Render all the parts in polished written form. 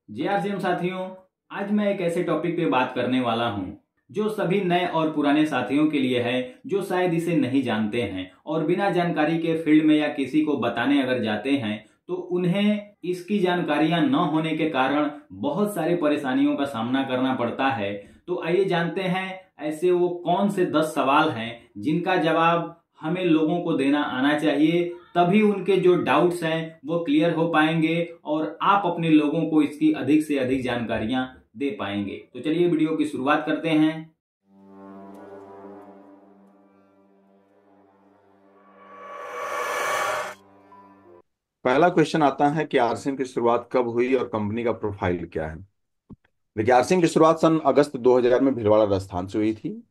जी RCM साथियों, आज मैं एक ऐसे टॉपिक पे बात करने वाला हूँ जो सभी नए और पुराने साथियों के लिए है, जो शायद इसे नहीं जानते हैं और बिना जानकारी के फील्ड में या किसी को बताने अगर जाते हैं तो उन्हें इसकी जानकारियां न होने के कारण बहुत सारी परेशानियों का सामना करना पड़ता है। तो आइए जानते हैं ऐसे वो कौन से 10 सवाल हैं जिनका जवाब हमें लोगों को देना आना चाहिए, तभी उनके जो डाउट्स हैं वो क्लियर हो पाएंगे और आप अपने लोगों को इसकी अधिक से अधिक जानकारियां दे पाएंगे। तो चलिए वीडियो की शुरुआत करते हैं। पहला क्वेश्चन आता है कि आरसीएम की शुरुआत कब हुई और कंपनी का प्रोफाइल क्या है। देखिए, आरसीएम की शुरुआत सन अगस्त 2000 में भीलवाड़ा राजस्थान से हुई थी।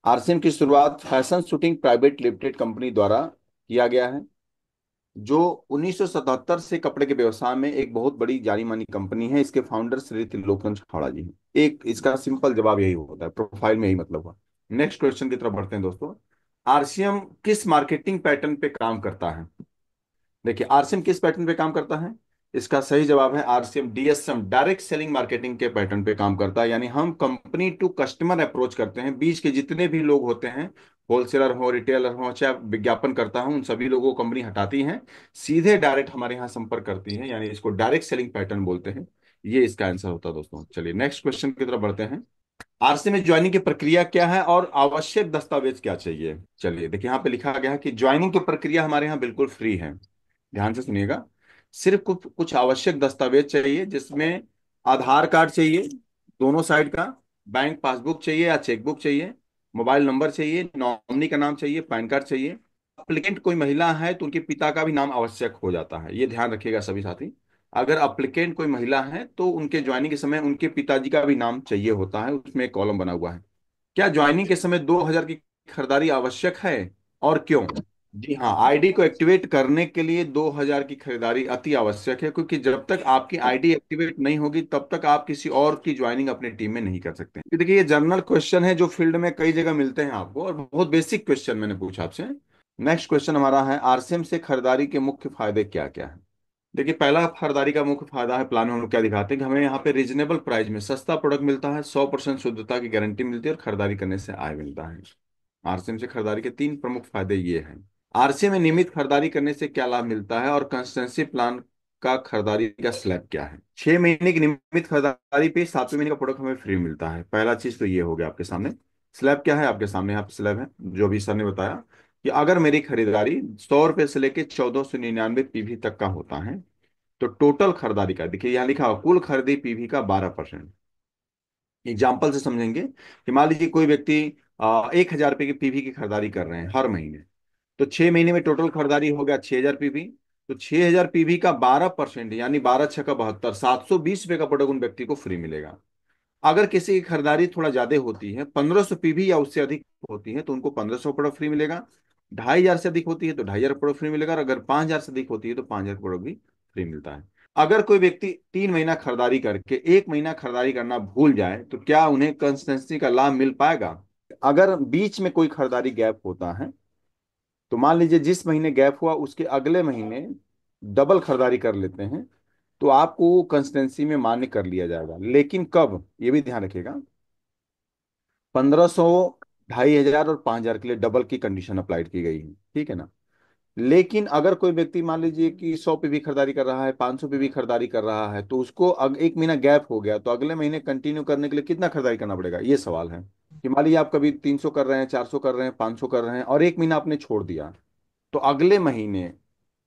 आरसीएम की शुरुआत fashion shooting private limited company द्वारा किया गया है, जो 1977 से कपड़े के व्यवसाय में एक बहुत बड़ी जानी मानी कंपनी है। इसके फाउंडर श्री त्रिलोकन छाड़ा जी हैं। एक इसका सिंपल जवाब यही होता है, प्रोफाइल में यही मतलब हुआ। नेक्स्ट क्वेश्चन की तरफ बढ़ते हैं दोस्तों। आरसीएम किस मार्केटिंग पैटर्न पे काम करता है? देखिए, आरसीएम किस पैटर्न पे काम करता है? इसका सही जवाब है RCM DSM, direct selling marketing के पैटर्न पे काम करता है। यानी हम कंपनी टू कस्टमर अप्रोच करते हैं। बीच के जितने भी लोग होते हैं, होलसेलर हो, रिटेलर हो, चाहे विज्ञापन करता हूं, उन सभी लोगों को कंपनी हटाती है, सीधे डायरेक्ट हमारे यहाँ संपर्क करती है। यानी इसको डायरेक्ट सेलिंग पैटर्न बोलते हैं। ये इसका आंसर होता है दोस्तों। चलिए नेक्स्ट क्वेश्चन की तरफ बढ़ते हैं। आरसी में ज्वाइनिंग की प्रक्रिया क्या है और आवश्यक दस्तावेज क्या चाहिए? चलिए देखिए, यहाँ पे लिखा गया है कि ज्वाइनिंग की प्रक्रिया हमारे यहाँ बिल्कुल फ्री है। ध्यान से सुनिएगा। सिर्फ कुछ कुछ आवश्यक दस्तावेज चाहिए, जिसमें आधार कार्ड चाहिए दोनों साइड का, बैंक पासबुक चाहिए या चेकबुक चाहिए, मोबाइल नंबर चाहिए, नॉमिनी का नाम चाहिए, पैन कार्ड चाहिए। अप्लीकेंट कोई महिला है तो उनके पिता का भी नाम आवश्यक हो जाता है, ये ध्यान रखिएगा सभी साथी। अगर अप्लीकेंट कोई महिला है तो उनके ज्वाइनिंग के समय उनके पिताजी का भी नाम चाहिए होता है, उसमें एक कॉलम बना हुआ है। क्या ज्वाइनिंग के समय 2000 की खरीदारी आवश्यक है और क्यों? जी हाँ, आईडी को एक्टिवेट करने के लिए 2000 की खरीदारी अति आवश्यक है, क्योंकि जब तक आपकी आईडी एक्टिवेट नहीं होगी तब तक आप किसी और की ज्वाइनिंग अपनी टीम में नहीं कर सकते हैं। देखिए, ये जनरल क्वेश्चन है जो फील्ड में कई जगह मिलते हैं आपको, और बहुत बेसिक क्वेश्चन मैंने पूछा आपसे। नेक्स्ट क्वेश्चन हमारा है, आरसीएम से खरीदारी के मुख्य फायदे क्या क्या है? देखिए, पहला खरीदारी का मुख्य फायदा है, प्लान में हम लोग क्या दिखाते हैं कि हमें यहाँ पे रीजनेबल प्राइस में सस्ता प्रोडक्ट मिलता है, 100% शुद्धता की गारंटी मिलती है और खरीदारी करने से आय मिलता है। आरसीएम से खरीदारी के तीन प्रमुख फायदे ये हैं। आरसीएम में नियमित खरीदारी करने से क्या लाभ मिलता है, और कंसिस्टेंसी प्लान का खरीदारी का स्लैब क्या है? 6 महीने की नियमित खरीदारी पे 7वें महीने का प्रोडक्ट हमें फ्री मिलता है। पहला चीज तो ये हो गया आपके सामने। स्लैब क्या है? आपके सामने यहाँ पे स्लैब है, जो अभी सर ने बताया कि अगर मेरी खरीदारी 100 रुपए से लेके 1499 पीवी तक का होता है, तो टोटल खरीदारी का, देखिए यहाँ लिखा हुआ कुल खरीदी पीवी का 12%। एग्जाम्पल से समझेंगे कि मान लीजिए कोई व्यक्ति 1000 रुपये की पीवी की खरीदारी कर रहे हैं हर महीने, तो 6 महीने में टोटल खरीदारी हो गया 6000 पीवी। तो 6000 पीवी का 12%, यानी 12×6 = 72, 720 रुपये का प्रोडक्ट उन व्यक्ति को फ्री मिलेगा। अगर किसी की खरीदारी थोड़ा ज्यादा होती है, 1500 पीवी या उससे अधिक होती है, तो उनको 1500 प्रोडक्ट फ्री मिलेगा। 2500 से अधिक होती है तो 2500 प्रोडक्ट फ्री मिलेगा, और अगर 5000 से अधिक होती है तो 5000 प्रोडक्ट भी फ्री मिलता है। अगर कोई व्यक्ति 3 महीना खरीदारी करके 1 महीना खरीदारी करना भूल जाए, तो क्या उन्हें कंसिस्टेंसी का लाभ मिल पाएगा? अगर बीच में कोई खरीदारी गैप होता है, तो मान लीजिए जिस महीने गैप हुआ उसके अगले महीने डबल खरीदारी कर लेते हैं, तो आपको कंसिस्टेंसी में मान्य कर लिया जाएगा। लेकिन कब, ये भी ध्यान रखिएगा। 1500, 2500 और 5000 के लिए डबल की कंडीशन अप्लाइड की गई है, ठीक है ना। लेकिन अगर कोई व्यक्ति मान लीजिए कि 100 पे भी खरीदारी कर रहा है, 500 पे भी खरीदारी कर रहा है, तो उसको 1 महीना गैप हो गया, तो अगले महीने कंटिन्यू करने के लिए कितना खरीदारी करना पड़ेगा, ये सवाल है। कि मान लीजिए आप कभी 300 कर रहे हैं, 400 कर रहे हैं, 500 कर रहे हैं, और 1 महीना आपने छोड़ दिया, तो अगले महीने,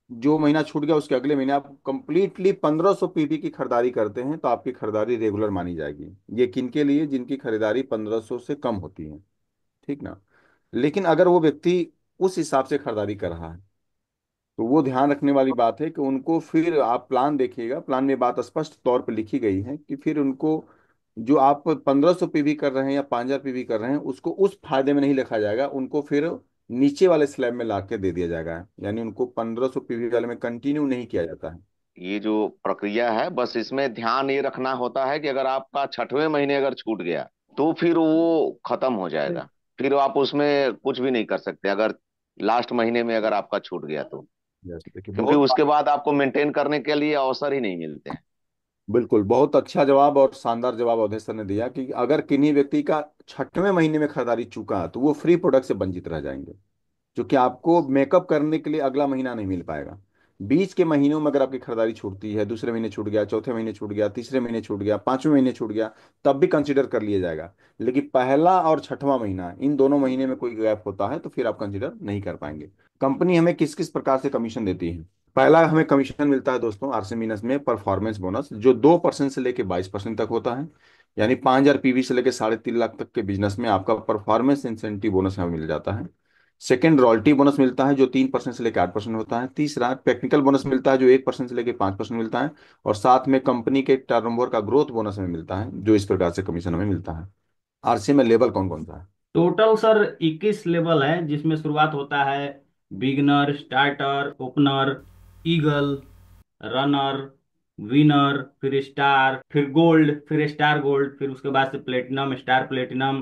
जो महीना छूट गया उसके अगले महीने आप कंप्लीटली 1500 पीवी की खरीदारी करते हैं, तो आपकी खरीदारी रेगुलर मानी जाएगी। ये किनके लिए? जिनकी खरीदारी 1500 से कम होती है, ठीक ना। लेकिन अगर वो व्यक्ति उस हिसाब से खरीदारी कर रहा है, तो वो ध्यान रखने वाली बात है कि उनको, फिर आप प्लान देखिएगा, प्लान में बात स्पष्ट तौर पे लिखी गई है कि फिर उनको, जो आप 1500 पीवी कर रहे हैं या 5000 पीवी कर रहे हैं, उसको उस फायदे में नहीं लिखा जाएगा, उनको फिर नीचे वाले स्लैब में ला के दे दिया जाएगा। यानी उनको 1500 पीवी वाले में कंटिन्यू नहीं किया जाता है। ये जो प्रक्रिया है, बस इसमें ध्यान ये रखना होता है कि अगर आपका 6वें महीने अगर छूट गया तो फिर वो खत्म हो जाएगा। फिर आप उसमें कुछ भी नहीं कर सकते, अगर लास्ट महीने में अगर आपका छूट गया तो। जैसे देखिए क्योंकि बहुत, उसके बाद आपको मेंटेन करने के लिए अवसर ही नहीं मिलते हैं। बिल्कुल, बहुत अच्छा जवाब और शानदार जवाब अवधेश सर ने दिया कि अगर किन्हीं व्यक्ति का छठवें महीने में खरीदारी चूका तो वो फ्री प्रोडक्ट से वंचित रह जाएंगे, जो कि आपको मेकअप करने के लिए अगला महीना नहीं मिल पाएगा। बीच के महीनों में अगर आपकी खरीदारी छूटती है, दूसरे महीने छूट गया, चौथे महीने छूट गया, तीसरे महीने छूट गया, पांचवें महीने छूट गया, तब भी कंसिडर कर लिया जाएगा। लेकिन पहला और छठवां महीना, इन दोनों महीने में कोई गैप होता है तो फिर आप कंसिडर नहीं कर पाएंगे। कंपनी हमें किस किस प्रकार से कमीशन देती है? पहला हमें कमीशन मिलता है दोस्तों आरसी बिजनेस में परफॉर्मेंस बोनस, जो 2% से लेके 22% तक होता है। यानी 5,000 पीवी से लेके 3.5 लाख तक के बिजनेस में आपका परफॉर्मेंस इंसेंटिव बोनस हमें मिल जाता है। सेकंड, रॉयल्टी बोनस मिलता है जो 3% से लेकर 8% होता है। तीसरा, टेक्निकल बोनस मिलता है जो 1% से लेकर 5% मिलता है। और साथ में कंपनी के टर्नओवर का ग्रोथ बोनस हमें मिलता है, जो इस प्रकार से कमीशन हमें मिलता है। आरसी में लेवल कौन कौन सा है? टोटल सर 21 लेवल है, जिसमें शुरुआत होता है beginner, starter, opener, eagle, runner, winner, फिर स्टार, फिर गोल्ड, फिर स्टार गोल्ड, फिर उसके बाद से प्लेटिनम, स्टार प्लेटिनम,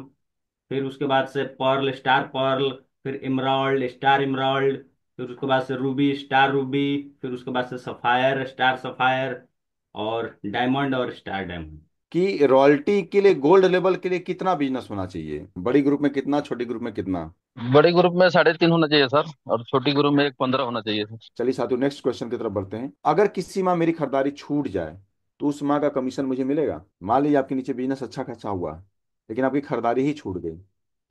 फिर उसके बाद से पर्ल, स्टार पर्ल, फिर इमराल्ड, स्टार इमराल्ड, फिर उसके बाद से रूबी, स्टार रूबी, फिर उसके बाद से सफायर, स्टार सफायर, और डायमंड और स्टार डायमंड। कि रॉयल्टी के लिए गोल्ड लेवल के लिए कितना बिजनेस होना चाहिए? बड़ी ग्रुप में कितना, छोटी ग्रुप में कितना? बड़े ग्रुप में 3.5 होना चाहिए सर, और छोटी ग्रुप में 1.15 होना चाहिए सर। चलिए साथियों, नेक्स्ट क्वेश्चन की तरफ बढ़ते हैं। अगर किसी माह मेरी खरीदारी छूट जाए तो उस माह का कमीशन मुझे मिलेगा? मान लीजिए आपके नीचे बिजनेस अच्छा खासा हुआ, लेकिन आपकी खरीदारी ही छूट गई,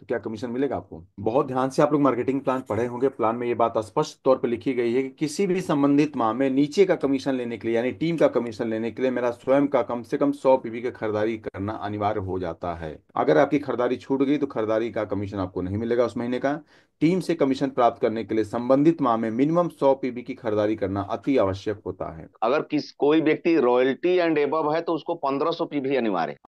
तो क्या कमीशन मिलेगा आपको? बहुत ध्यान से आप लोग मार्केटिंग प्लान पढ़े होंगे। प्लान में ये बात स्पष्ट तौर पर लिखी गई है कि किसी भी संबंधित माह में नीचे का कमीशन लेने के लिए, यानी टीम का कमीशन लेने के लिए, मेरा स्वयं का कम से कम 100 पीवी की खरीदारी करना अनिवार्य हो जाता है। अगर आपकी खरीदारी छूट गई तो खरीदारी का कमीशन आपको नहीं मिलेगा उस महीने का। टीम से कमीशन प्राप्त करने के लिए संबंधित माह में मिनिमम 100 पीवी की खरीदारी करना अति आवश्यक होता है। अगर कोई व्यक्ति रॉयल्टी एंड एबव है तो उसको 1500 पीवी अनिवार्य है।